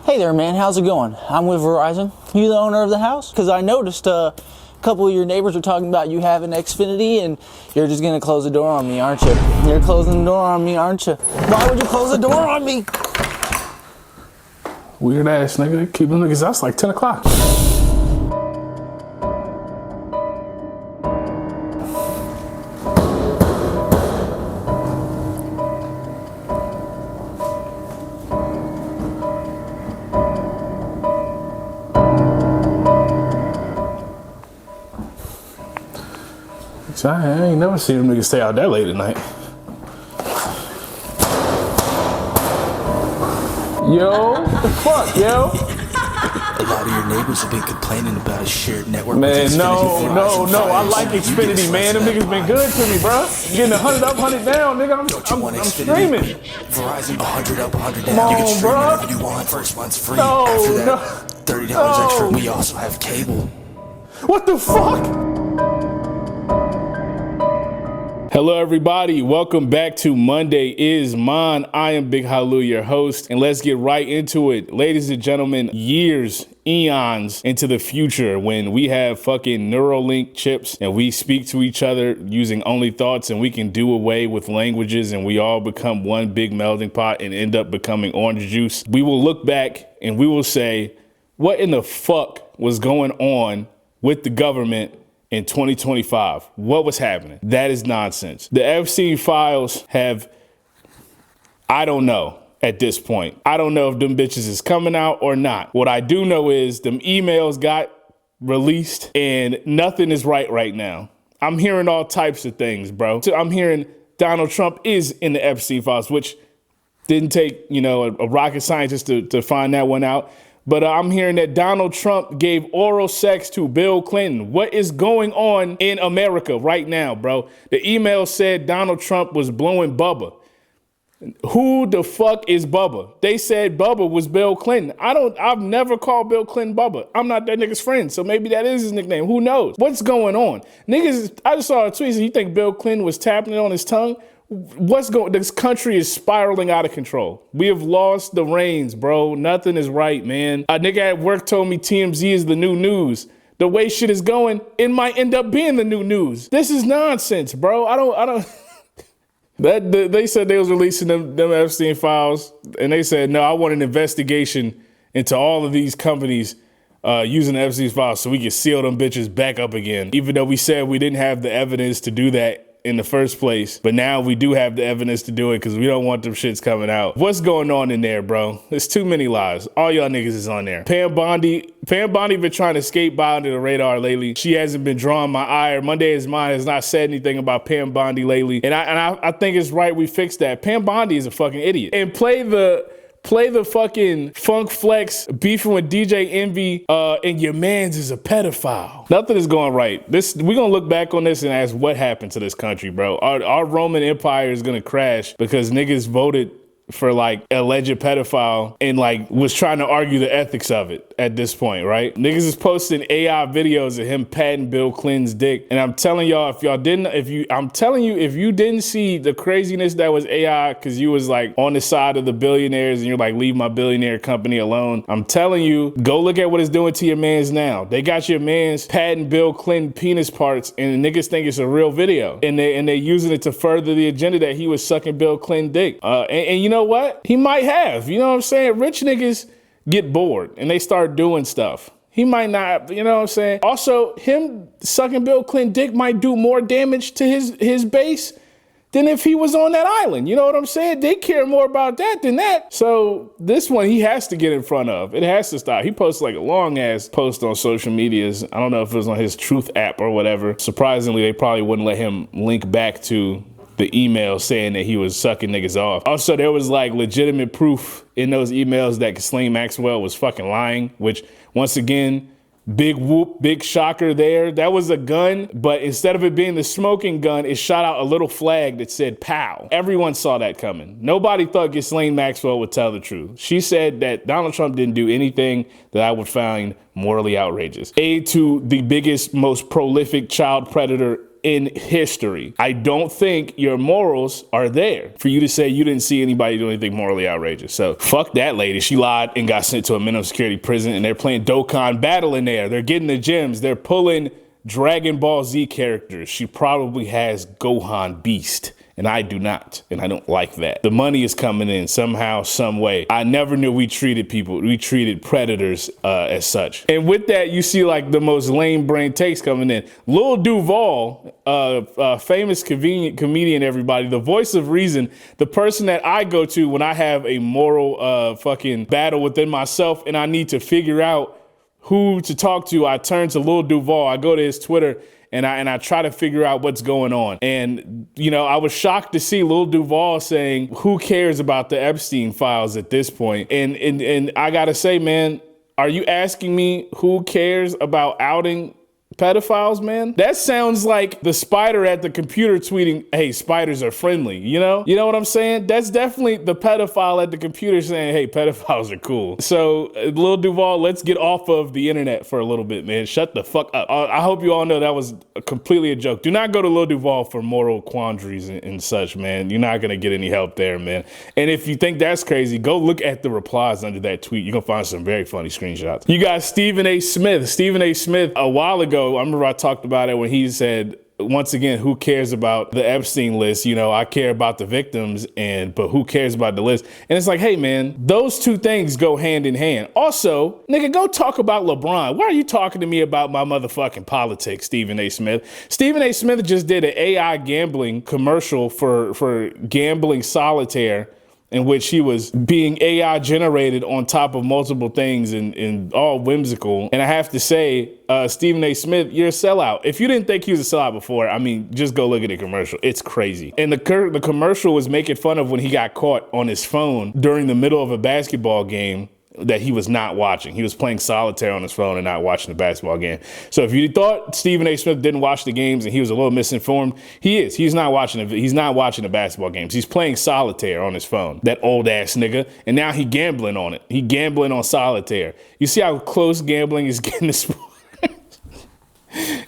Hey there, man. How's it going? I'm with Verizon. You the owner of the house? Because I noticed a couple of your neighbors are talking about you have an XFINITY and you're just going to close the door on me, aren't you? You're closing the door on me, aren't you? Why would you close the door on me? Weird ass nigga. Keep them niggas out. It's like 10 o'clock. I ain't never seen them niggas stay out that late at night. Yo, what the fuck, yo? A lot of your neighbors have been complaining about a shared network. Man, no, I like XFINITY, man. Them niggas been good to me, bro. Getting 100 up, 100 down, nigga. I'm screaming. Verizon 100 up, 100 down. Come on, you can stream bro. whatever you want. First month's free. No, after that, no. $30 extra. We also have cable. What the fuck? Hello everybody, welcome back to Monday is Mine. I am Big Halu, your host, and let's get right into it. Ladies and gentlemen, years, eons into the future when we have fucking Neuralink chips and we speak to each other using only thoughts and we can do away with languages and we all become one big melting pot and end up becoming orange juice. We will look back and we will say, what in the fuck was going on with the government in 2025, what was happening? That is nonsense. The Epstein files have, I don't know at this point. I don't know if them bitches is coming out or not. What I do know is them emails got released and nothing is right now. I'm hearing all types of things, bro. So I'm hearing Donald Trump is in the Epstein files, which didn't take, a rocket scientist to find that one out. But I'm hearing that Donald Trump gave oral sex to Bill Clinton. What is going on in America right now, bro? The email said Donald Trump was blowing Bubba. Who the fuck is Bubba? They said Bubba was Bill Clinton. I've never called Bill Clinton Bubba. I'm not that nigga's friend, so maybe that is his nickname. Who knows? What's going on? Niggas, I just saw a tweet. You think Bill Clinton was tapping it on his tongue? This country is spiraling out of control. We have lost the reins, bro. Nothing is right, man. A nigga at work told me TMZ is the new news. The way shit is going, it might end up being the new news. This is nonsense, bro. I don't. They said they was releasing them Epstein files, and they said, no, I want an investigation into all of these companies using the Epstein files so we can seal them bitches back up again. Even though we said we didn't have the evidence to do that in the first place, but now we do have the evidence to do it because we don't want them shits coming out. What's going on in there, bro? There's too many lies. All y'all niggas is on there. Pam Bondi been trying to skate by under the radar lately. She hasn't been drawing my ire. Monday is Mine has not said anything about Pam Bondi lately, and I think it's right we fix that. Pam Bondi is a fucking idiot. And play the fucking Funk Flex beefing with DJ Envy and your mans is a pedophile. Nothing is going right. We're gonna look back on this and ask what happened to this country, bro. Our Roman Empire is gonna crash because niggas voted for like alleged pedophile and like was trying to argue the ethics of it at this point, right? Niggas is posting AI videos of him patting Bill Clinton's dick. And I'm telling y'all, if you didn't see the craziness that was AI because you was like on the side of the billionaires and you're like, leave my billionaire company alone. I'm telling you, go look at what it's doing to your mans now. They got your mans patting Bill Clinton penis parts and the niggas think it's a real video. And they using it to further the agenda that he was sucking Bill Clinton dick. And you know what? He might have, you know what I'm saying? Rich niggas get bored and they start doing stuff. He might not, you know what I'm saying? Also, him sucking Bill Clinton dick might do more damage to his base than if he was on that island. You know what I'm saying? They care more about that than that. So this one he has to get in front of. It has to stop. He posted like a long ass post on social medias. I don't know if it was on his Truth app or whatever. Surprisingly, they probably wouldn't let him link back to the email saying that he was sucking niggas off. Also, there was like legitimate proof in those emails that Ghislaine Maxwell was fucking lying, which once again, big whoop, big shocker there. That was a gun, but instead of it being the smoking gun, it shot out a little flag that said pow. Everyone saw that coming. Nobody thought Ghislaine Maxwell would tell the truth. She said that Donald Trump didn't do anything that I would find morally outrageous. Aid to the biggest, most prolific child predator in history. I don't think your morals are there for you to say you didn't see anybody do anything morally outrageous. So fuck that lady. She lied and got sent to a minimum security prison, and they're playing Dokkan Battle in there. They're getting the gems. They're pulling Dragon Ball Z characters. She probably has Gohan Beast, and I do not, and I don't like that. The money is coming in somehow, some way. I never knew we treated predators as such. And with that, you see like the most lame brain takes coming in. Lil Duval, famous comedian, everybody, the voice of reason, the person that I go to when I have a moral fucking battle within myself and I need to figure out who to talk to. I turn to Lil Duval. I go to his Twitter and I try to figure out what's going on. And, you know, I was shocked to see Lil Duval saying, who cares about the Epstein files at this point? And I gotta say, man, are you asking me who cares about outing pedophiles, man? That sounds like the spider at the computer tweeting, hey, spiders are friendly, you know? You know what I'm saying? That's definitely the pedophile at the computer saying, hey, pedophiles are cool. So Lil Duval, let's get off of the internet for a little bit, man. Shut the fuck up. I hope you all know that was completely a joke. Do not go to Lil Duval for moral quandaries and such, man. You're not gonna get any help there, man. And if you think that's crazy, go look at the replies under that tweet. You're gonna find some very funny screenshots. You got Stephen A. Smith. Stephen A. Smith, a while ago, I remember I talked about it when he said, once again, who cares about the Epstein list? You know, I care about the victims, but who cares about the list? And it's like, hey, man, those two things go hand in hand. Also, nigga, go talk about LeBron. Why are you talking to me about my motherfucking politics, Stephen A. Smith? Stephen A. Smith just did an AI gambling commercial for gambling solitaire, in which he was being AI generated on top of multiple things and all whimsical. And I have to say, Stephen A. Smith, you're a sellout. If you didn't think he was a sellout before, I mean, just go look at the commercial. It's crazy. And the commercial was making fun of when he got caught on his phone during the middle of a basketball game that he was not watching. He was playing solitaire on his phone and not watching the basketball game. So if you thought Stephen A. Smith didn't watch the games and he was a little misinformed, he is. He's not watching the basketball games. He's playing solitaire on his phone. That old ass nigga. And now he gambling on it. He gambling on solitaire. You see how close gambling is getting to sport?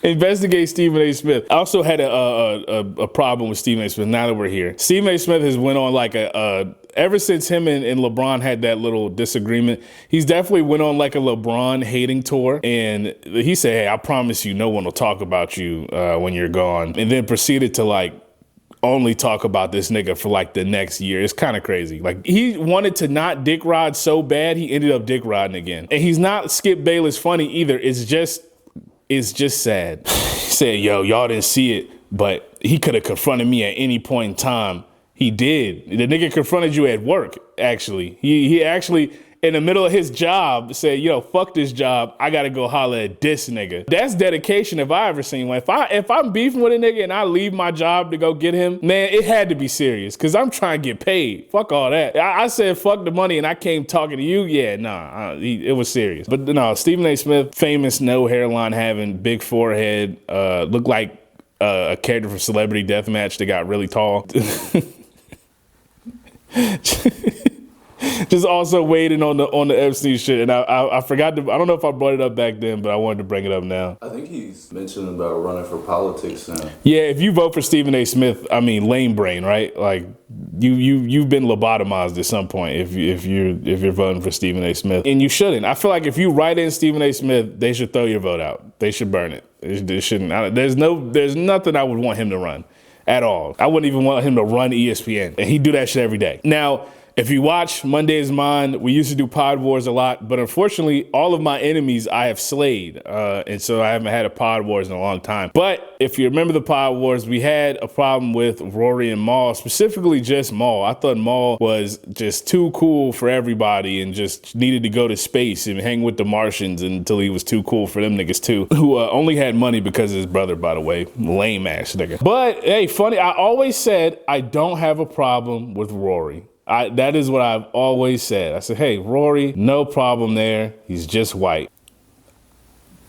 Investigate Stephen A. Smith. I also had a problem with Stephen A. Smith now that we're here. Stephen A. Smith has went on like ever since him and LeBron had that little disagreement, he's definitely went on like a LeBron hating tour. And he said, hey, I promise you no one will talk about you when you're gone. And then proceeded to like only talk about this nigga for like the next year. It's kind of crazy. Like he wanted to not dick rod so bad, he ended up dick rodding again. And he's not Skip Bayless funny either. It's just sad. He said, yo, y'all didn't see it, but he could have confronted me at any point in time. He did. The nigga confronted you at work, actually. He actually, in the middle of his job, said, yo, fuck this job. I got to go holler at this nigga. That's dedication if I ever seen one. If I'm beefing with a nigga and I leave my job to go get him, man, it had to be serious because I'm trying to get paid. Fuck all that. I said, fuck the money and I came talking to you. Yeah, nah, it was serious. But no, Stephen A. Smith, famous, no hairline having, big forehead, looked like a character from Celebrity Deathmatch that got really tall. Just also waiting on the Epstein shit, and I forgot to. I don't know if I brought it up back then, but I wanted to bring it up now. I think he's mentioned about running for politics now. Yeah, if you vote for Stephen A. Smith, I mean lame brain, right? Like you've been lobotomized at some point if you're voting for Stephen A. Smith, and you shouldn't. I feel like if you write in Stephen A. Smith, they should throw your vote out. They should burn it. They shouldn't. There's nothing I would want him to run at all. I wouldn't even want him to run ESPN, and he'd do that shit every day. Now, if you watch Monday is Mine, we used to do Pod Wars a lot, but unfortunately, all of my enemies I have slayed, and so I haven't had a Pod Wars in a long time. But if you remember the Pod Wars, we had a problem with Rory and Maul, specifically just Maul. I thought Maul was just too cool for everybody and just needed to go to space and hang with the Martians until he was too cool for them niggas too, who only had money because of his brother, by the way. Lame ass nigga. But hey, funny, I always said I don't have a problem with Rory. That is what I've always said. I said, hey, Rory, no problem there. He's just white.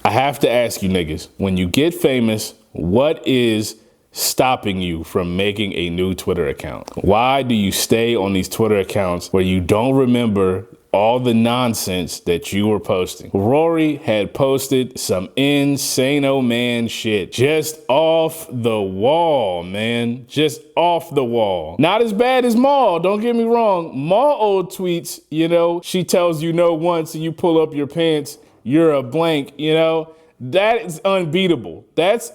I have to ask you niggas, when you get famous, what is stopping you from making a new Twitter account? Why do you stay on these Twitter accounts where you don't remember all the nonsense that you were posting. Rory had posted some insane-o man shit. Just off the wall, man. Just off the wall. Not as bad as Maul, don't get me wrong. Maul old tweets, you know, she tells you no once and you pull up your pants, you're a blank, you know. That is unbeatable. That's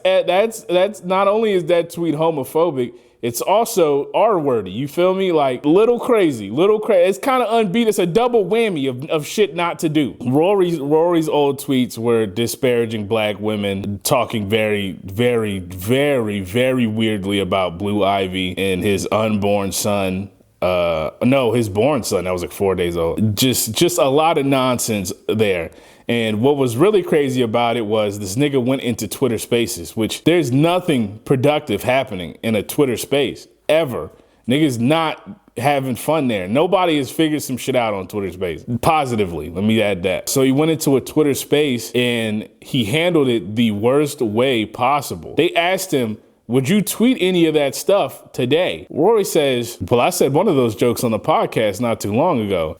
not only is that tweet homophobic, it's also R-wordy. You feel me? Like little crazy. It's kind of unbeatable. It's a double whammy of shit not to do. Rory's old tweets were disparaging black women, talking very, very, very, very weirdly about Blue Ivy and his unborn son. No, his born son. That was like 4 days old. Just a lot of nonsense there. And what was really crazy about it was this nigga went into Twitter Spaces, which there's nothing productive happening in a Twitter space ever. Niggas not having fun there. Nobody has figured some shit out on Twitter Space. Positively, let me add that. So he went into a Twitter Space and he handled it the worst way possible. They asked him, would you tweet any of that stuff today? Rory says, well, I said one of those jokes on the podcast not too long ago.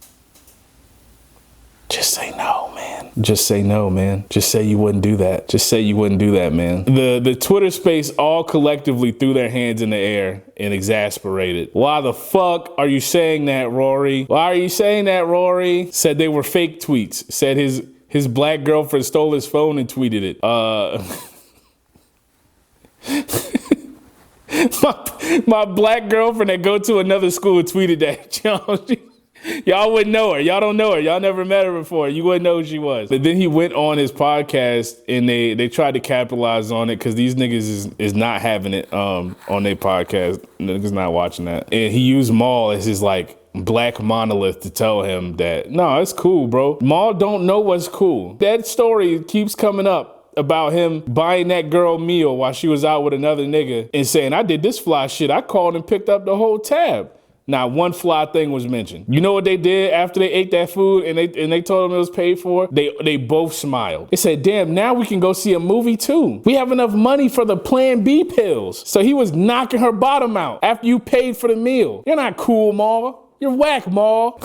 Just say no, man. Just say no, man. Just say you wouldn't do that. Just say you wouldn't do that, man. The Twitter space all collectively threw their hands in the air and exasperated. Why the fuck are you saying that, Rory? Why are you saying that, Rory? Said they were fake tweets. Said his black girlfriend stole his phone and tweeted it. My black girlfriend that go to another school tweeted that. Y'all wouldn't know her. Y'all don't know her. Y'all never met her before. You wouldn't know who she was. But then he went on his podcast and they tried to capitalize on it because these niggas is not having it on their podcast. Niggas not watching that. And he used Maul as his like black monolith to tell him that, no, it's cool, bro. Maul don't know what's cool. That story keeps coming up about him buying that girl meal while she was out with another nigga and saying, I did this fly shit. I called and picked up the whole tab. Not one fly thing was mentioned. You know what they did after they ate that food and they told them it was paid for? They both smiled. They said, damn, now we can go see a movie too. We have enough money for the Plan B pills. So he was knocking her bottom out after you paid for the meal. You're not cool, Maul. You're whack, Maul.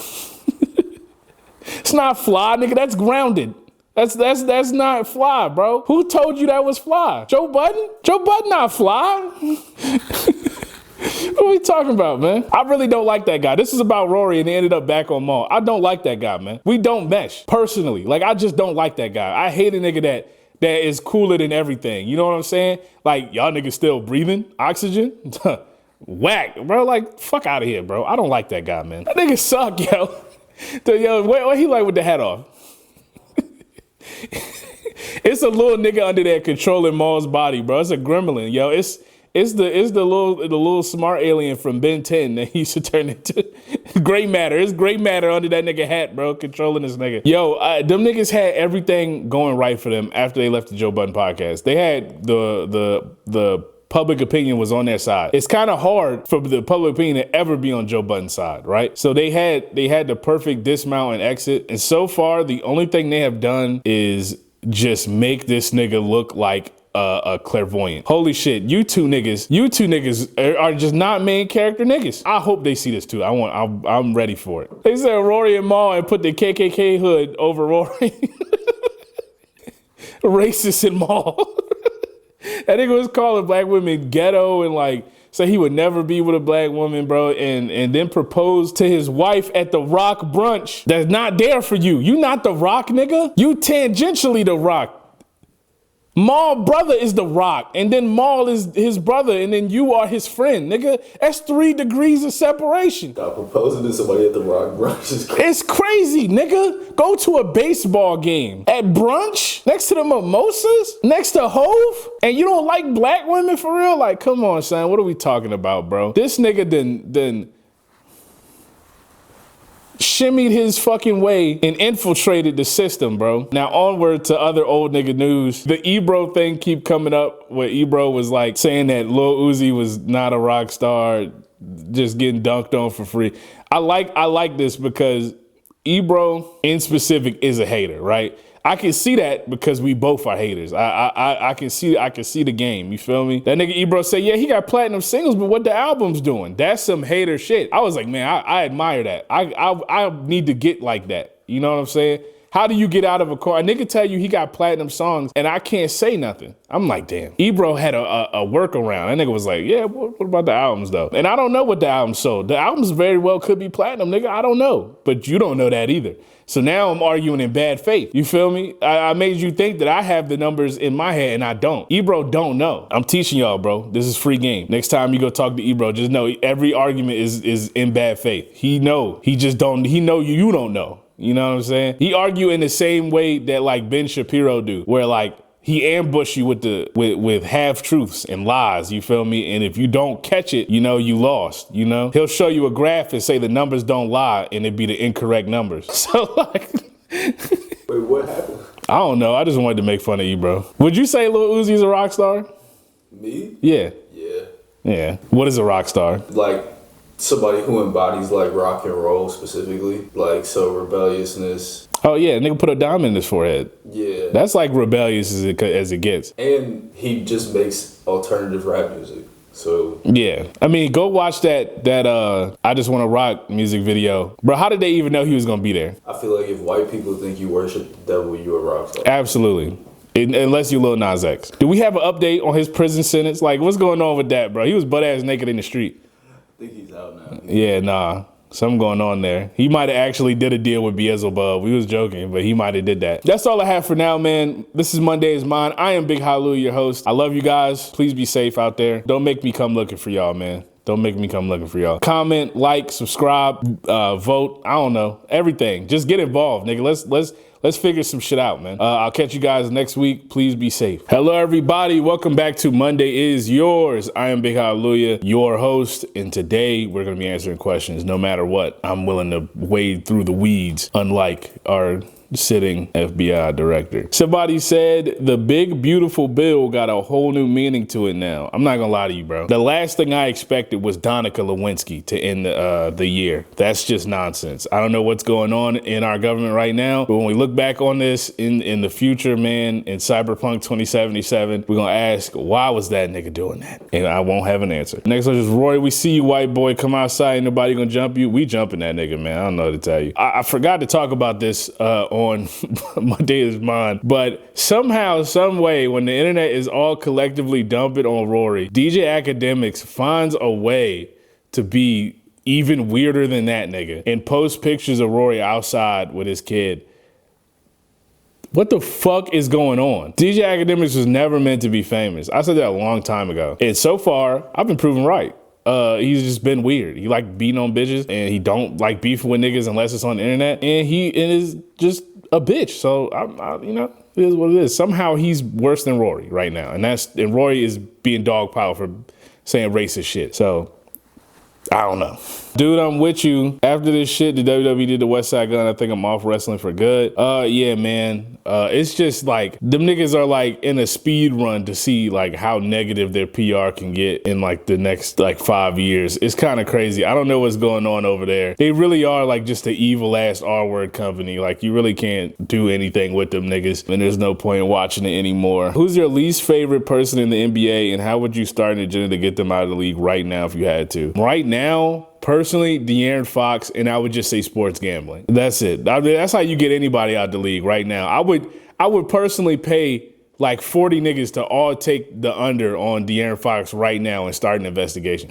It's not fly, nigga. That's grounded. That's not fly, bro. Who told you that was fly? Joe Budden? Joe Budden not fly. What are we talking about, man? I really don't like that guy. This is about Rory and he ended up back on Maul. I don't like that guy, man. We don't mesh, personally. Like, I just don't like that guy. I hate a nigga that is cooler than everything. You know what I'm saying? Like, y'all niggas still breathing oxygen? Whack, bro. Like, fuck out of here, bro. I don't like that guy, man. That nigga suck, yo. Yo, what he like with the hat off? It's a little nigga under there controlling Maul's body, bro. It's a gremlin, yo. It's the little smart alien from Ben 10 that he used to turn into gray matter. It's gray matter under that nigga hat, bro, controlling this nigga. Yo, them niggas had everything going right for them after they left the Joe Budden podcast. They had the public opinion was on their side. It's kind of hard for the public opinion to ever be on Joe Budden's side, right? So they had the perfect dismount and exit. And so far, the only thing they have done is just make this nigga look like a clairvoyant. Holy shit, you two niggas are just not main character niggas. I hope they see this too. I'm ready for it. They said Rory and Maul and put the KKK hood over Rory. Racist and Maul. That nigga was calling black women ghetto and like say he would never be with a black woman, bro, and then propose to his wife at the Rock brunch. That's not there for you. You not the Rock, nigga. You tangentially the Rock. Maul brother is the Rock, and then Maul is his brother, and then you are his friend, nigga. That's 3 degrees of separation. God, proposing to somebody at the Rock brunch is crazy. It's crazy, nigga. Go to a baseball game at brunch next to the mimosas, next to Hove, and you don't like black women for real? Like, come on, son. What are we talking about, bro? This nigga then shimmied his fucking way and infiltrated the system, bro. Now onward to other old nigga news. The EBRO thing keep coming up where EBRO was like saying that Lil Uzi was not a rock star, just getting dunked on for free. I like this because EBRO in specific is a hater, right? I can see that because we both are haters. I can see the game. You feel me? That nigga EBRO said, yeah, he got platinum singles, but what the album's doing? That's some hater shit. I was like, man, I admire that. I need to get like that. You know what I'm saying? How do you get out of a car? A nigga tell you he got platinum songs and I can't say nothing. I'm like, damn. EBRO had a workaround. That nigga was like, yeah, what about the albums though? And I don't know what the album sold. The albums very well could be platinum, nigga. I don't know. But you don't know that either. So now I'm arguing in bad faith. You feel me? I made you think that I have the numbers in my head and I don't. EBRO don't know. I'm teaching y'all, bro. This is free game. Next time you go talk to EBRO, just know every argument is in bad faith. He know. He just don't. He know you don't know. You know what I'm saying? He argue in the same way that like Ben Shapiro do, where like he ambush you with half truths and lies. You feel me? And if you don't catch it, you know you lost. You know he'll show you a graph and say the numbers don't lie, and it'd be the incorrect numbers. So like, wait, what happened? I don't know. I just wanted to make fun of you, bro. Would you say Lil Uzi's a rock star? Me? Yeah. Yeah. Yeah. What is a rock star? Like somebody who embodies like rock and roll specifically, like so rebelliousness. Oh yeah, nigga put a diamond in his forehead. Yeah. That's like rebellious as it gets. And he just makes alternative rap music. So yeah, I mean, go watch that I Just Want to Rock music video. Bro, how did they even know he was gonna be there? I feel like if white people think you worship the devil, you a rock star. Absolutely. Unless you Lil Nas X. Do we have an update on his prison sentence? Like, what's going on with that, bro? He was butt-ass naked in the street. I think he's out now. Yeah, nah. Something going on there. He might have actually did a deal with Beelzebub. We was joking, but he might have did that. That's all I have for now, man. This is Monday is Mine. I am Big Hallelujah, your host. I love you guys. Please be safe out there. Don't make me come looking for y'all, man. Don't make me come looking for y'all. Comment, like, subscribe, vote. I don't know. Everything. Just get involved, nigga. Let's figure some shit out, man. I'll catch you guys next week. Please be safe. Hello, everybody. Welcome back to Monday is Yours. I am Big Hallelujah, your host. And today we're going to be answering questions no matter what. I'm willing to wade through the weeds, unlike our sitting FBI director. Somebody said the big beautiful bill got a whole new meaning to it now. I'm not gonna lie to you, bro. The last thing I expected was Donica Lewinsky to end the year. That's just nonsense. I don't know what's going on in our government right now, but when we look back on this in the future, man, in Cyberpunk 2077, we're gonna ask, why was that nigga doing that? And I won't have an answer. Next one is Rory. We see you, white boy. Come outside. Ain't nobody gonna jump you. We jumping that nigga, man. I don't know what to tell you. I forgot to talk about this on Monday is Mine, but somehow, some way, when the internet is all collectively dumping on Rory, DJ Academics finds a way to be even weirder than that nigga and post pictures of Rory outside with his kid. What the fuck is going on? DJ Academics was never meant to be famous. I said that a long time ago. And so far, I've been proven right. He's just been weird. He like beating on bitches and he don't like beefing with niggas unless it's on the internet. And he is just a bitch. So I you know, it is what it is. Somehow he's worse than Rory right now. And Rory is being dogpiled for saying racist shit. So I don't know. Dude, I'm with you. After this shit, the WWE did the West Side Gun. I think I'm off wrestling for good. Yeah, man. It's just like, them niggas are like in a speed run to see like how negative their PR can get in like the next like 5 years. It's kind of crazy. I don't know what's going on over there. They really are like just an evil ass R-word company. Like you really can't do anything with them niggas and there's no point in watching it anymore. Who's your least favorite person in the NBA and how would you start an agenda to get them out of the league right now if you had to? Right now, personally, De'Aaron Fox, and I would just say sports gambling. That's it. I mean, that's how you get anybody out the league right now. I would personally pay like 40 niggas to all take the under on De'Aaron Fox right now and start an investigation.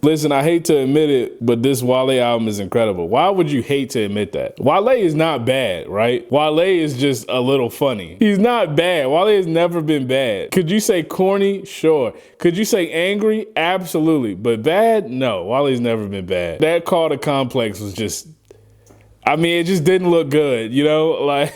Listen, I hate to admit it, but this Wale album is incredible. Why would you hate to admit that? Wale is not bad, right? Wale is just a little funny. He's not bad. Wale has never been bad. Could you say corny? Sure. Could you say angry? Absolutely. But bad? No. Wale's never been bad. That Call to Complex was just, I mean, it just didn't look good, you know? Like,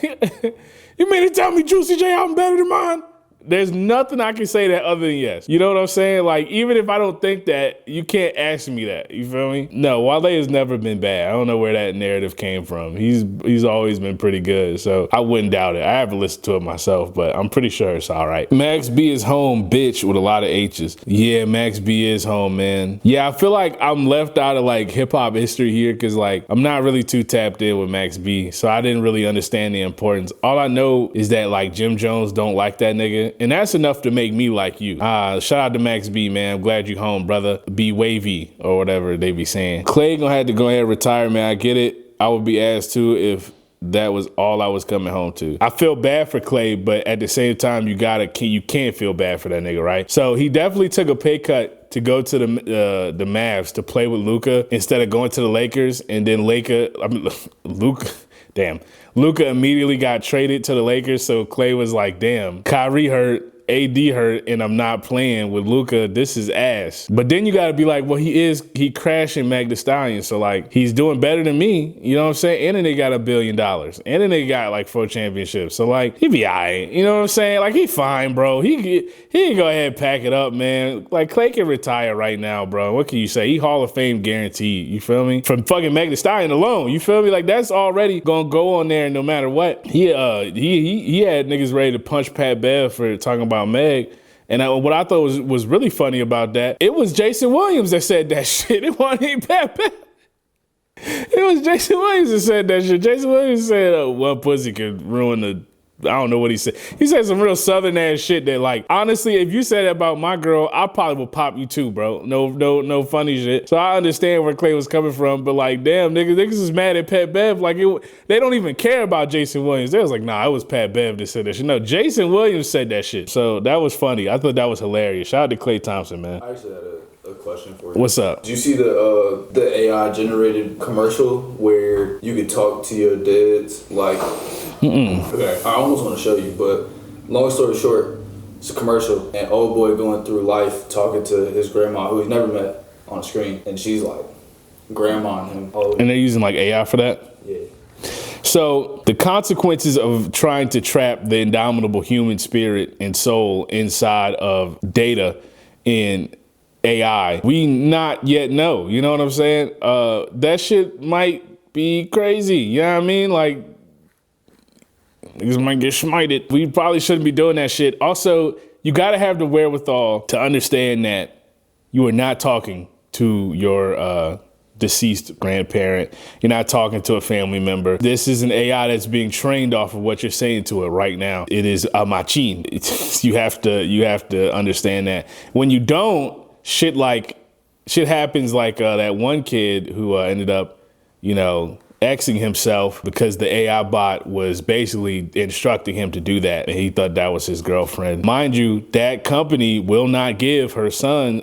you mean to tell me Juicy J album better than mine? There's nothing I can say that other than yes. You know what I'm saying? Like, even if I don't think that, you can't ask me that. You feel me? No, Wale has never been bad. I don't know where that narrative came from. He's always been pretty good, so I wouldn't doubt it. I haven't listened to it myself, but I'm pretty sure it's all right. Max B is home, bitch, with a lot of H's. Yeah, Max B is home, man. Yeah, I feel like I'm left out of like hip hop history here because like I'm not really too tapped in with Max B, so I didn't really understand the importance. All I know is that like Jim Jones don't like that nigga, and that's enough to make me like you. Shout out to Max B, man. I'm glad you home, brother. Be wavy or whatever they be saying. Clay gonna have to go ahead and retire, man. I get it. I would be asked too if that was all I was coming home to. I feel bad for Clay, but at the same time, you can't feel bad for that nigga, right? So he definitely took a pay cut to go to the Mavs to play with Luka instead of going to the Lakers, and then Luka immediately got traded to the Lakers. So Clay was like, damn, Kyrie hurt, AD hurt, and I'm not playing with Luka. This is ass. But then you got to be like, well, he crashing Meg Thee Stallion. So like, he's doing better than me. You know what I'm saying? And then they got $1 billion. And then they got like 4 championships. So like, he be all right. You know what I'm saying? Like, he fine, bro. He can go ahead and pack it up, man. Like, Clay can retire right now, bro. What can you say? He Hall of Fame guaranteed. You feel me? From fucking Meg Thee Stallion alone. You feel me? Like, that's already gonna go on there no matter what. He had niggas ready to punch Pat Bev for talking about Meg. And what I thought was really funny about that, it was Jason Williams that said that shit. It wasn't even Pat Bev. It was Jason Williams that said that shit. Jason Williams said, one pussy could ruin the, I don't know what he said. He said some real southern ass shit that like, honestly, if you said that about my girl, I probably would pop you too, bro. No funny shit. So I understand where Clay was coming from, but like, damn, niggas is mad at Pat Bev. Like, they don't even care about Jason Williams. They was like, nah, it was Pat Bev that said that shit. No, Jason Williams said that shit. So that was funny. I thought that was hilarious. Shout out to Klay Thompson, man. I actually had a question for you. What's up? Did you see the AI generated commercial where you could talk to your dads? Like, okay, I almost want to show you, but long story short, it's a commercial, and old boy going through life talking to his grandma who he's never met on a screen, and she's like, grandma and him. And they're using like AI for that? Yeah. So the consequences of trying to trap the indomitable human spirit and soul inside of data in AI, we not yet know. You know what I'm saying? That shit might be crazy. You know what I mean? Like, niggas might get smited. We probably shouldn't be doing that shit. Also, you got to have the wherewithal to understand that you are not talking to your deceased grandparent. You're not talking to a family member. This is an AI that's being trained off of what you're saying to it right now. It is a machine. You have to understand that. When you don't, shit happens like that one kid who ended up, Xing himself because the AI bot was basically instructing him to do that, and he thought that was his girlfriend. Mind you, that company will not give her son's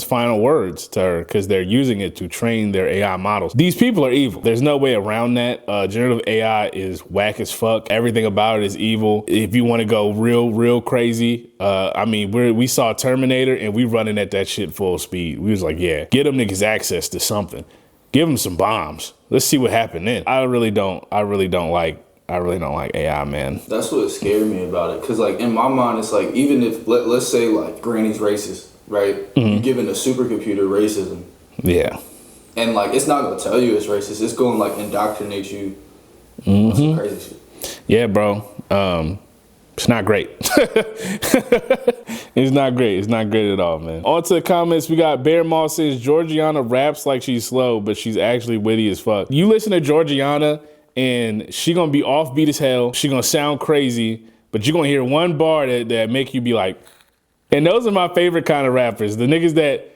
final words to her because they're using it to train their AI models. These people are evil. There's no way around that. Generative AI is whack as fuck. Everything about it is evil. If you want to go real crazy, we saw Terminator and we running at that shit full speed. We was like, yeah, get them niggas access to something. Give them some bombs. Let's see what happened then. I really don't like AI, man. That's what scared me about it. Cause like in my mind, it's like, even if let's say like Granny's racist, right? Mm-hmm. You're giving a supercomputer racism. Yeah. And like, it's not gonna tell you it's racist. It's gonna like indoctrinate you. Mm-hmm. Some crazy shit. Yeah, bro. It's not great. It's not great. It's not great at all, man. On to the comments. We got Bear Moss says, Georgiana raps like she's slow, but she's actually witty as fuck. You listen to Georgiana and she gonna be offbeat as hell. She gonna sound crazy, but you're gonna hear one bar that make you be like, and those are my favorite kind of rappers. The niggas that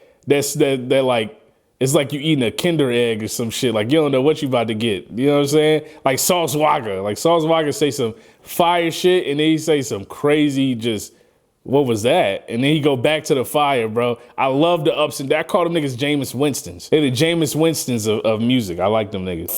like, it's like you eating a Kinder egg or some shit. Like, you don't know what you about to get. You know what I'm saying? Like Sauce Walker. Like Sauce Walker say some fire shit and then he say some crazy just, what was that? And then he go back to the fire, bro. I love the ups and downs. I call them niggas Jameis Winstons. They're the Jameis Winstons of music. I like them niggas.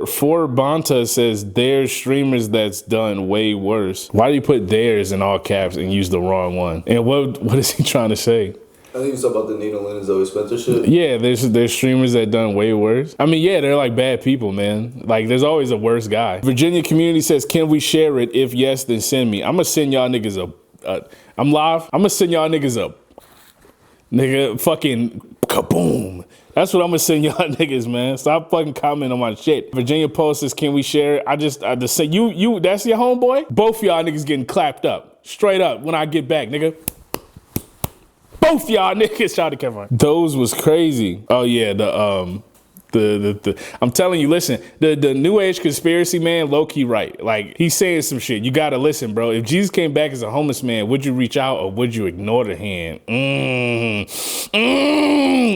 For Banta says, there's streamers that's done way worse. Why do you put theirs in all caps and use the wrong one? And what is he trying to say? I think you talk about the Nina Lynn and Zoe Spencer shit. Yeah, there's streamers that done way worse. I mean, yeah, they're like bad people, man. Like, there's always a worse guy. Virginia Community says, can we share it? If yes, then send me. I'm gonna send y'all niggas I'm live. I'm gonna send y'all niggas nigga, fucking kaboom. That's what I'm gonna send y'all niggas, man. Stop fucking commenting on my shit. Virginia Post says, can we share it? I just say, you, that's your homeboy? Both y'all niggas getting clapped up. Straight up when I get back, nigga. Both y'all niggas. Shout out to Kevin. Those was crazy. Oh yeah, the I'm telling you, listen, the new age conspiracy man, low key right. Like, he's saying some shit. You gotta listen, bro. If Jesus came back as a homeless man, would you reach out or would you ignore the hand?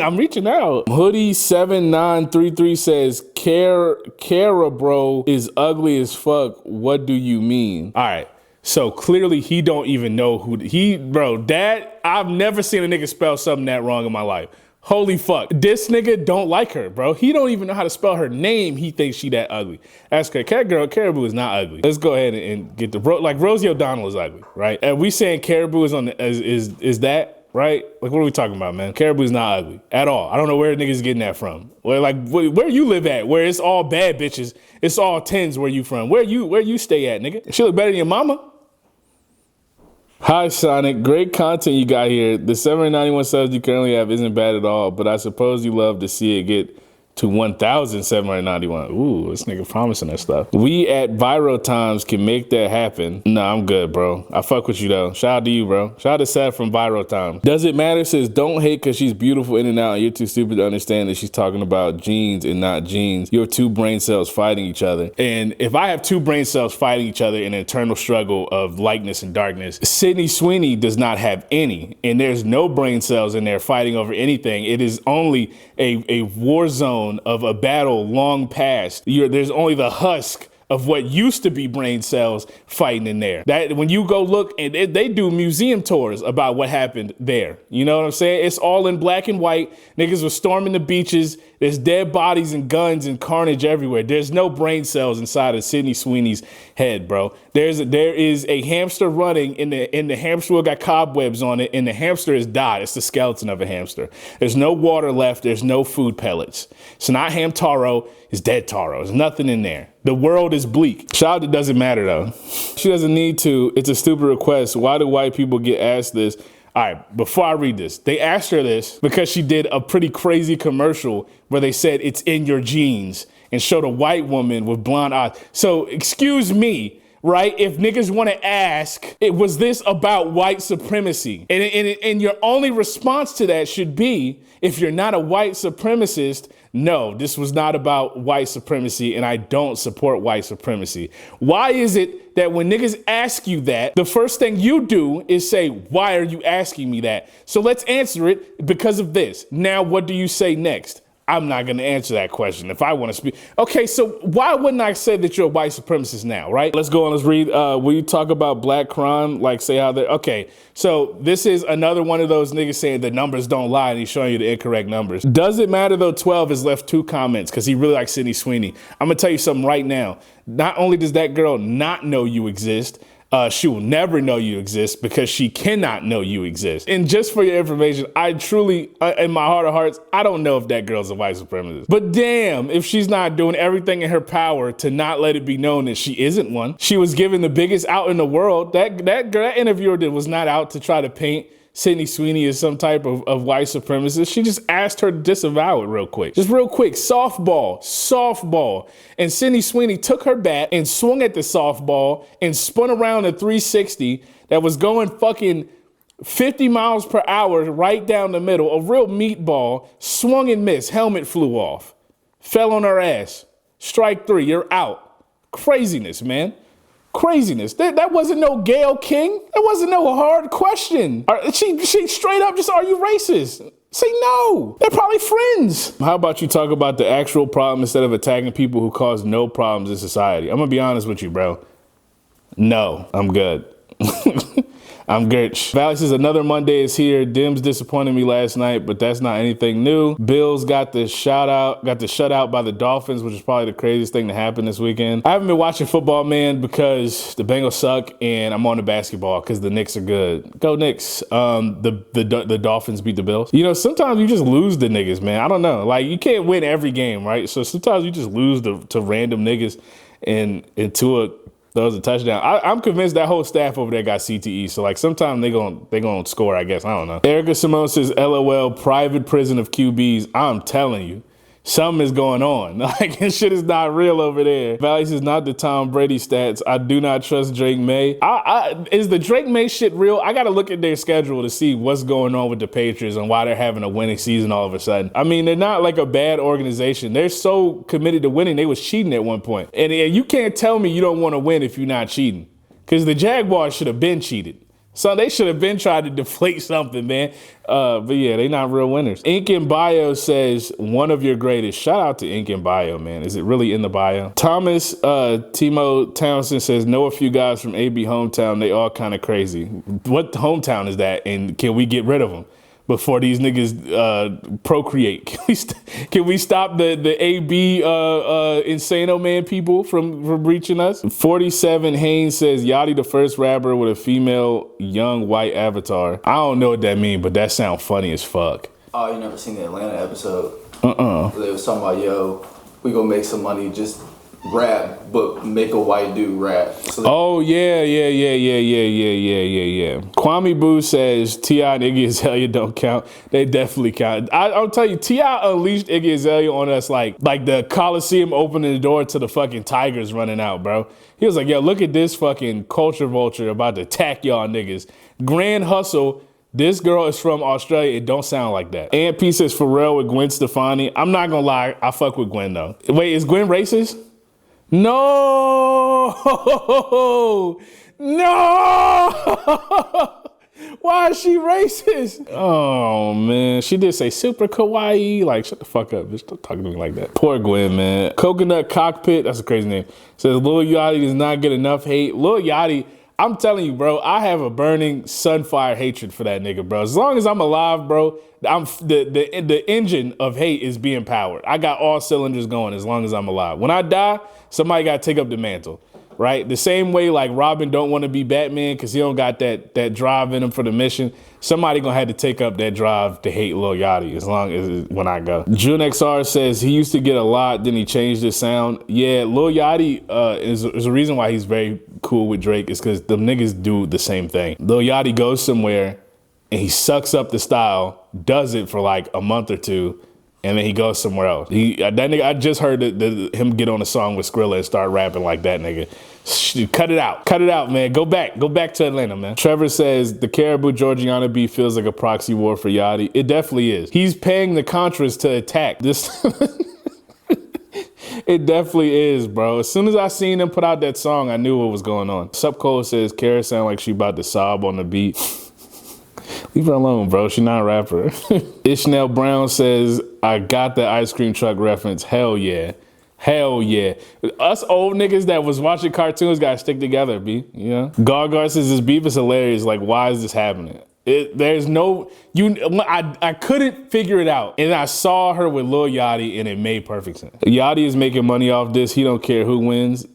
I'm reaching out. Hoodie7933 says, Cara bro is ugly as fuck. What do you mean? All right. So clearly he don't even know who I've never seen a nigga spell something that wrong in my life. Holy fuck. This nigga don't like her, bro. He don't even know how to spell her name. He thinks she that ugly. Ask her, Caribou is not ugly. Let's go ahead and get the like Rosie O'Donnell is ugly, right? And we saying Caribou is on the, is that right? Like, what are we talking about, man? Caribou is not ugly at all. I don't know where niggas getting that from. Where you live at? Where it's all bad bitches. It's all tens. Where you from? Where you stay at, nigga? She look better than your mama. Hi, Sonic. Great content you got here. The 791 subs you currently have isn't bad at all, but I suppose you love to see it get to 1,791. Ooh, this nigga promising that stuff. We at Viral Times can make that happen. Nah, I'm good, bro. I fuck with you, though. Shout out to you, bro. Shout out to Seth from Viral Times. Does it matter? Says, don't hate because she's beautiful in and out and you're too stupid to understand that she's talking about genes and not genes. Your two brain cells fighting each other. And if I have two brain cells fighting each other in an eternal struggle of lightness and darkness, Sydney Sweeney does not have any. And there's no brain cells in there fighting over anything. It is only a war zone of a battle long past. There's only the husk of what used to be brain cells fighting in there. That when you go look, and they do museum tours about what happened there. You know what I'm saying? It's all in black and white. Niggas were storming the beaches. There's dead bodies and guns and carnage everywhere. There's no brain cells inside of Sydney Sweeney's head, bro. There is a hamster running in the hamster wheel got cobwebs on it, and the hamster has died. It's the skeleton of a hamster. There's no water left. There's no food pellets. It's not ham taro. It's dead taro. There's nothing in there. The world is bleak. Shout out, it doesn't matter though. She doesn't need to. It's a stupid request. Why do white people get asked this? All right, before I read this, they asked her this because she did a pretty crazy commercial where they said it's in your genes and showed a white woman with blonde eyes. So excuse me, right? If niggas want to ask, was this about white supremacy? And your only response to that should be, if you're not a white supremacist, no, this was not about white supremacy, and I don't support white supremacy. Why is it that when niggas ask you that, the first thing you do is say, why are you asking me that? So let's answer it because of this. Now, what do you say next? I'm not going to answer that question if I want to speak. Okay, so why wouldn't I say that you're a white supremacist now, right? Let's go on, let's read. Will you talk about black crime? Like, say how they're, okay. So this is another one of those niggas saying the numbers don't lie and he's showing you the incorrect numbers. Does it matter though 12 has left 2 comments because he really likes Sydney Sweeney? I'm going to tell you something right now. Not only does that girl not know you exist, she will never know you exist because she cannot know you exist. And just for your information, I truly, in my heart of hearts, I don't know if that girl's a white supremacist. But damn, if she's not doing everything in her power to not let it be known that she isn't one. She was given the biggest out in the world. That interviewer was not out to try to paint Sydney Sweeney is some type of white supremacist. She just asked her to disavow it real quick. Just real quick, softball. And Sydney Sweeney took her bat and swung at the softball and spun around a 360 that was going fucking 50 miles per hour right down the middle. A real meatball, swung and missed, helmet flew off. Fell on her ass. Strike 3, you're out. Craziness, man. Craziness. That wasn't no Gayle King. That wasn't no hard question. She straight up just, are you racist? Say no. They're probably friends. How about you talk about the actual problem instead of attacking people who cause no problems in society? I'm gonna be honest with you, bro. No, I'm good. I'm Gertch. Valley says another Monday is here. Dims disappointed me last night, but that's not anything new. Bills got the shutout by the Dolphins, which is probably the craziest thing to happen this weekend. I haven't been watching football, man, because the Bengals suck and I'm on the basketball because the Knicks are good. Go Knicks. The Dolphins beat the Bills. You know, sometimes you just lose the niggas, man. I don't know. Like, you can't win every game, right? So sometimes you just lose to random niggas and Tua throws a touchdown. I'm convinced that whole staff over there got CTE. So like sometime they gonna score, I guess. I don't know. Erica Simone says, LOL, private prison of QBs. I'm telling you, something is going on. Like, this shit is not real over there. Valley says, not the Tom Brady stats. I do not trust Drake May. Is the Drake May shit real? I got to look at their schedule to see what's going on with the Patriots and why they're having a winning season all of a sudden. I mean, they're not like a bad organization. They're so committed to winning. They was cheating at one point. And you can't tell me you don't want to win if you're not cheating. Because the Jaguars should have been cheated. So they should have been trying to deflate something, man. But yeah, they not real winners. Ink in Bio says, one of your greatest. Shout out to Ink in Bio, man. Is it really in the bio? Thomas Timo Townsend says, know a few guys from AB hometown. They all kind of crazy. What hometown is that? And can we get rid of them before these niggas procreate? Can we stop the AB Insano Man people from reaching us? 47 Haynes says, Yachty the first rapper with a female young white avatar. I don't know what that means, but that sounds funny as fuck. Oh, you never seen the Atlanta episode? They was talking about, yo, we gonna make some money, just rap, but make a white dude rap. So yeah. Kwame Boo says T.I. and Iggy Azalea don't count. They definitely count. I'll tell you, T.I. unleashed Iggy Azalea on us like the Coliseum opening the door to the fucking Tigers running out, bro. He was like, yo, look at this fucking culture vulture about to attack y'all niggas. Grand Hustle. This girl is from Australia. It don't sound like that. Aunt P says Pharrell with Gwen Stefani. I'm not gonna lie. I fuck with Gwen though. Wait, is Gwen racist? No! Why is she racist? Oh, man. She did say super kawaii. Like, shut the fuck up, bitch. Don't talk to me like that. Poor Gwen, man. Coconut Cockpit. That's a crazy name. Says Lil Yachty does not get enough hate. Lil Yachty, I'm telling you, bro, I have a burning sunfire hatred for that nigga, bro. As long as I'm alive, bro, the engine of hate is being powered. I got all cylinders going as long as I'm alive. When I die, somebody got to take up the mantle, right? The same way like Robin don't want to be Batman because he don't got that drive in him for the mission. Somebody gonna have to take up that drive to hate Lil Yachty as long as when I go. June XR says he used to get a lot, then he changed his sound. Yeah, Lil Yachty is a reason why he's very cool with Drake is because the niggas do the same thing. Lil Yachty goes somewhere and he sucks up the style, does it for like a month or two, and then he goes somewhere else. That nigga, I just heard him get on a song with Skrilla and start rapping like that nigga. Cut it out, man. Go back to Atlanta, man. Trevor says the Caribou Georgiana beef feels like a proxy war for Yachty. It definitely is. He's paying the Contras to attack this. It definitely is, bro. As soon as I seen him put out that song, I knew what was going on. Sup Cole says Kara sound like she about to sob on the beat. Leave her alone, bro. She not a rapper. Ishmael Brown says, I got the ice cream truck reference. Hell yeah. Hell yeah. Us old niggas that was watching cartoons gotta stick together, B. You know? Gargar says this beef is hilarious. Like, why is this happening? There's no, I couldn't figure it out. And I saw her with Lil Yachty and it made perfect sense. Yachty is making money off this. He don't care who wins.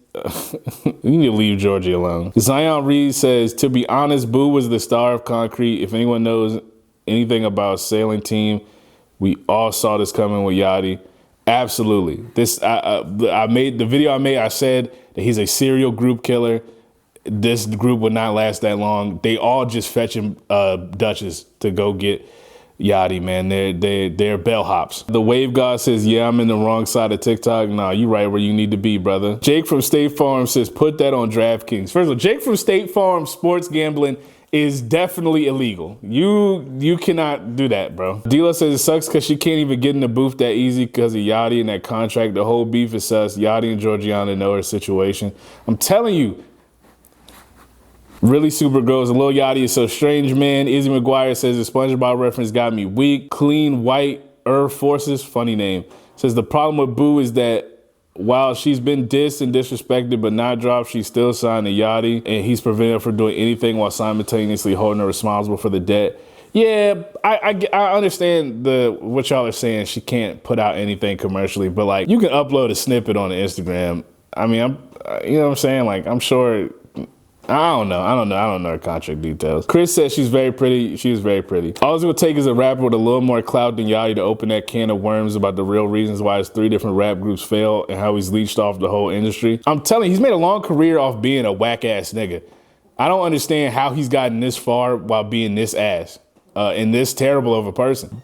You need to leave Georgie alone. Zion Reed says, to be honest, Boo was the star of Concrete. If anyone knows anything about Sailing Team, we all saw this coming with Yachty. Absolutely. I made the video I said that he's a serial group killer. This group would not last that long. They all just fetching Duchess to go get Yachty, man. They're bellhops. The Wave God says, yeah, I'm in the wrong side of TikTok. Nah, you right where you need to be, brother. Jake from State Farm says, put that on DraftKings. First of all, Jake from State Farm, sports gambling is definitely illegal. You cannot do that, bro. Dila says it sucks because she can't even get in the booth that easy because of Yachty and that contract. The whole beef is sus. Yachty and Georgiana know her situation. I'm telling you, really super gross. And Lil Yachty is so strange, man. Izzy McGuire says the SpongeBob reference got me weak. Clean White Earth Forces, funny name. Says the problem with Boo is that while she's been dissed and disrespected but not dropped, she's still signed to Yachty, and he's prevented her from doing anything while simultaneously holding her responsible for the debt. Yeah, I understand what y'all are saying. She can't put out anything commercially, but like you can upload a snippet on the Instagram. I mean, you know what I'm saying? Like I'm sure. I don't know her contract details. Chris says she's very pretty. She is very pretty. All it's gonna take is a rapper with a little more clout than Yachty to open that can of worms about the real reasons why his 3 different rap groups failed and how he's leached off the whole industry. I'm telling you, he's made a long career off being a whack ass nigga. I don't understand how he's gotten this far while being this ass. And this terrible of a person.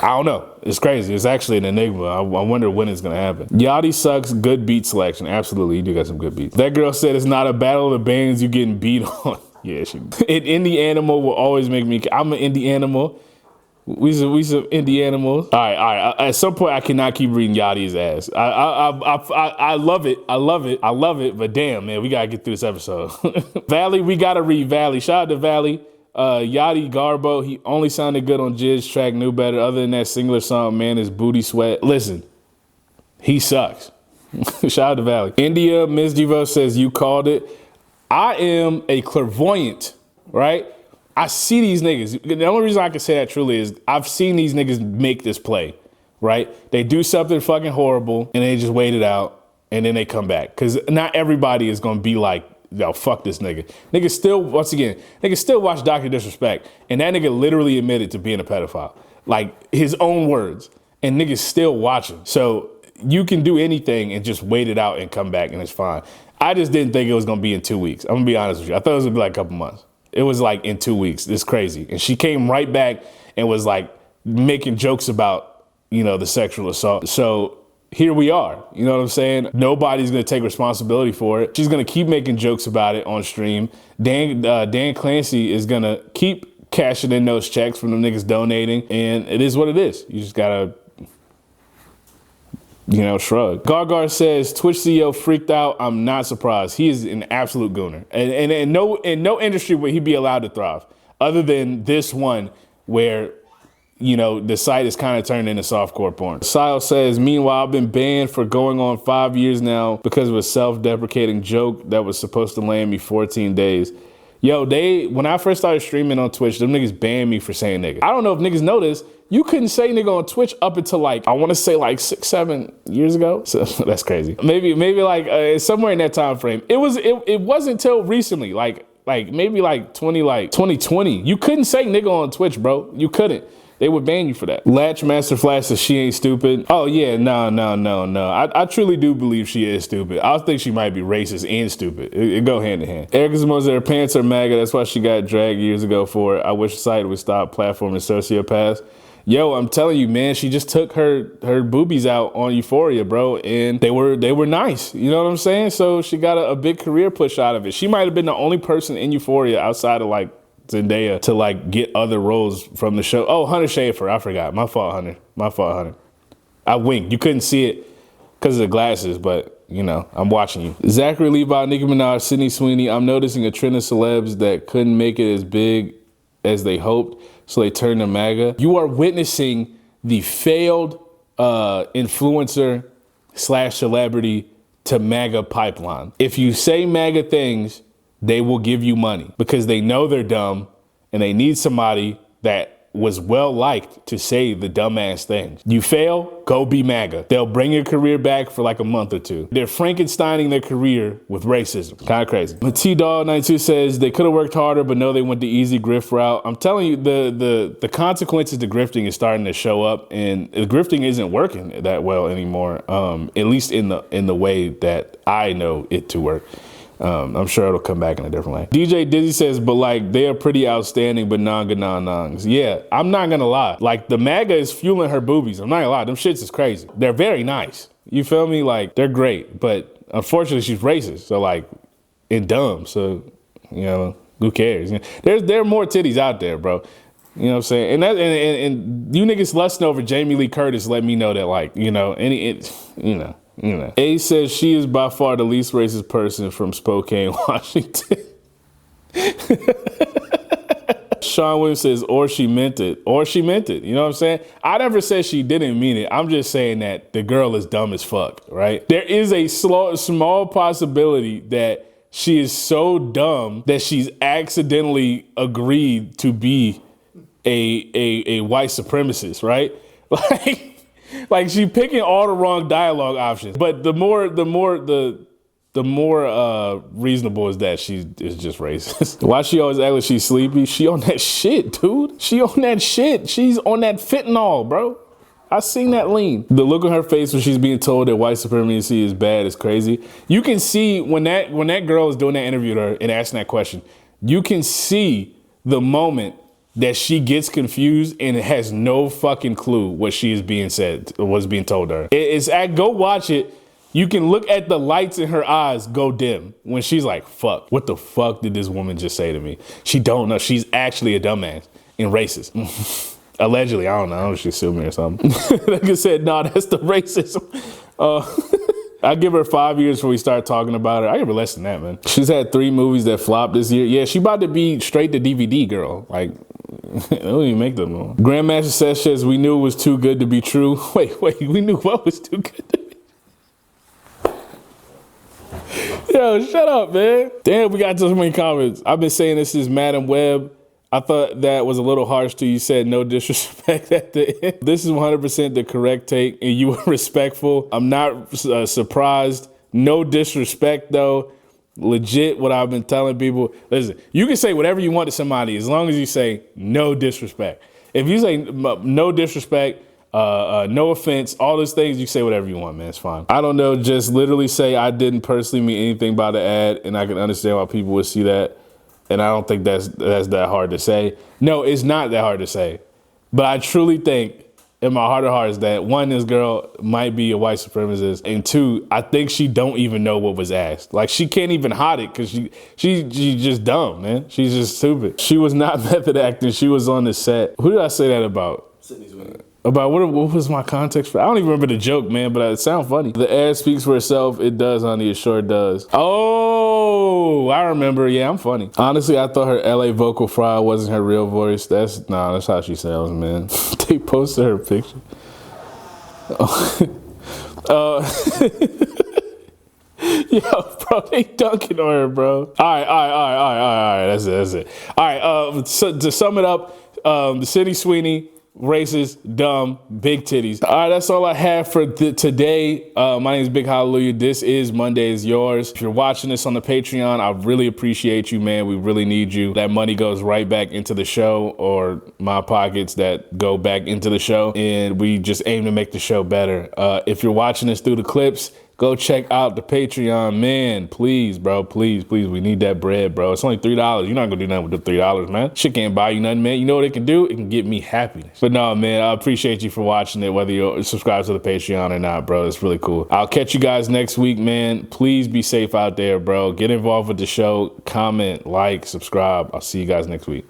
I don't know. It's crazy. It's actually an enigma. I wonder when it's going to happen. Yachty sucks. Good beat selection. Absolutely. You do got some good beats. That girl said it's not a battle of the bands you getting beat on. Yeah, she. An indie animal will always make me. I'm an indie animal. We some indie animals. All right. At some point, I cannot keep reading Yachty's ass. I love it. I love it. But damn, man, we got to get through this episode. Valley, we got to read Valley. Shout out to Valley. Yachty Garbo, he only sounded good on Jizz track, Knew Better. Other than that singular song, man, his booty sweat. Listen, he sucks. Shout out to Valley. India, Ms. Devo says, you called it. I am a clairvoyant, right? I see these niggas. The only reason I can say that truly is I've seen these niggas make this play, right? They do something fucking horrible and they just wait it out and then they come back. Because not everybody is going to be like, yo, fuck this nigga. Niggas still, once again, niggas still watch Dr. Disrespect, and that nigga literally admitted to being a pedophile. Like, his own words. And niggas still watching. So you can do anything and just wait it out and come back, and it's fine. I just didn't think it was gonna be in 2 weeks. I'm gonna be honest with you. I thought it was gonna be like a couple months. It was like in 2 weeks. It's crazy. And she came right back and was like making jokes about, you know, the sexual assault. So here we are, you know what I'm saying? Nobody's gonna take responsibility for it. She's gonna keep making jokes about it on stream. Dan Clancy is gonna keep cashing in those checks from the niggas donating, and it is what it is. You just gotta, you know, shrug. Gargar says, Twitch CEO freaked out. I'm not surprised. He is an absolute gooner. And in no industry would he be allowed to thrive, other than this one where, you know, the site is kind of turned into softcore porn. Sile says, meanwhile, I've been banned for going on 5 years now because of a self-deprecating joke that was supposed to land me 14 days. Yo, when I first started streaming on Twitch, them niggas banned me for saying nigga. I don't know if niggas know this. You couldn't say nigga on Twitch up until like, I want to say like 6-7 years ago. So that's crazy. Maybe like somewhere in that time frame. It wasn't until recently, like maybe like 2020. You couldn't say nigga on Twitch, bro. You couldn't. They would ban you for that. Latch Master Flash says she ain't stupid. Oh yeah, no. I truly do believe she is stupid. I think she might be racist and stupid. It go hand in hand. Erica Simone said her pants are MAGA. That's why she got dragged years ago for it. I wish the site would stop platforming sociopaths. Yo, I'm telling you, man, she just took her boobies out on Euphoria, bro, and they were nice. You know what I'm saying? So she got a big career push out of it. She might have been the only person in Euphoria outside of like Zendaya to like get other roles from the show. Oh, Hunter Schafer, I forgot. My fault, Hunter. I winked. You couldn't see it because of the glasses, but you know, I'm watching you. Zachary Levi, Nicki Minaj, Sydney Sweeney. I'm noticing a trend of celebs that couldn't make it as big as they hoped, so they turned to MAGA. You are witnessing the failed influencer / celebrity to MAGA pipeline. If you say MAGA things, they will give you money because they know they're dumb and they need somebody that was well liked to say the dumbass things. You fail, go be MAGA. They'll bring your career back for like a month or two. They're Frankensteining their career with racism. Kind of crazy. T-Dog92 says they could have worked harder, but no, they went the easy grift route. I'm telling you, the consequences to grifting is starting to show up, and grifting isn't working that well anymore. At least in the way that I know it to work. I'm sure it'll come back in a different way. DJ Dizzy says, but like, they are pretty outstanding, but nongs. Yeah, I'm not gonna lie. Like, the MAGA is fueling her boobies. I'm not gonna lie, them shits is crazy. They're very nice. You feel me? Like, they're great, but unfortunately she's racist. So like, and dumb. So, you know, who cares? You know, there are more titties out there, bro. You know what I'm saying? And you niggas lusting over Jamie Lee Curtis let me know that, like, you know, you know. A says she is by far the least racist person from Spokane, Washington. Sean Williams says, or she meant it. Or she meant it. You know what I'm saying? I never said she didn't mean it. I'm just saying that the girl is dumb as fuck, right? There is a small possibility that she is so dumb that she's accidentally agreed to be a white supremacist, right? Like she picking all the wrong dialogue options. But the more reasonable is that she is just racist. Why she always act like she's sleepy? She on that shit, dude. She on that shit. She's on that fentanyl, bro. I seen that lean. The look on her face when she's being told that white supremacy is bad is crazy. You can see when that girl is doing that interview to her and asking that question, you can see the moment that she gets confused and has no fucking clue what she is being said or what's being told to her. Go watch it. You can look at the lights in her eyes go dim when she's like, fuck, what the fuck did this woman just say to me? She don't know. She's actually a dumbass and racist. Allegedly, I don't know. She sued me or something. Like I said, no, that's the racism. I give her 5 years before we start talking about her. I give her less than that, man. She's had 3 movies that flopped this year. Yeah, she about to be straight to DVD, girl. Like, they don't even make them. Grandmaster says we knew it was too good to be true. Wait, we knew what was too good to be. Yo, shut up, man. Damn, we got so many comments. I've been saying this is Madam Web. I thought that was a little harsh too. You said no disrespect at the end. This is 100% the correct take, and you were respectful. I'm not surprised. No disrespect though. Legit, what I've been telling people. Listen, you can say whatever you want to somebody as long as you say no disrespect. If you say no disrespect, no offense, all those things, you say whatever you want, man. It's fine. I don't know. Just literally say I didn't personally mean anything by the ad, and I can understand why people would see that. And I don't think that's that hard to say. No, it's not that hard to say. But I truly think in my heart of hearts that 1, this girl might be a white supremacist, and 2, I think she don't even know what was asked. Like she can't even hide it because she's just dumb, man. She's just stupid. She was not method acting. She was on the set. Who did I say that about? About what was my context for? I don't even remember the joke, man, but it sounds funny. The ad speaks for itself. It does, honey. It sure does. Oh, I remember. Yeah, I'm funny. Honestly, I thought her LA vocal fry wasn't her real voice. That's how she sounds, man. They posted her picture. Yo, bro, they dunking on her, bro. All right. That's it. All right, so to sum it up, the City Sweeney, racist, dumb, big titties. All right, that's all I have for today. My name is Big Hallelujah. This is Monday is Yours. If you're watching this on the Patreon, I really appreciate you, man. We really need you. That money goes right back into the show, or my pockets that go back into the show, and we just aim to make the show better. If you're watching this through the clips, go check out the Patreon, man. Please, bro, please. We need that bread, bro. It's only $3. You're not gonna do nothing with the $3, man. Shit can't buy you nothing, man. You know what it can do? It can get me happiness. But no, man, I appreciate you for watching it, whether you're subscribed to the Patreon or not, bro. It's really cool. I'll catch you guys next week, man. Please be safe out there, bro. Get involved with the show. Comment, like, subscribe. I'll see you guys next week.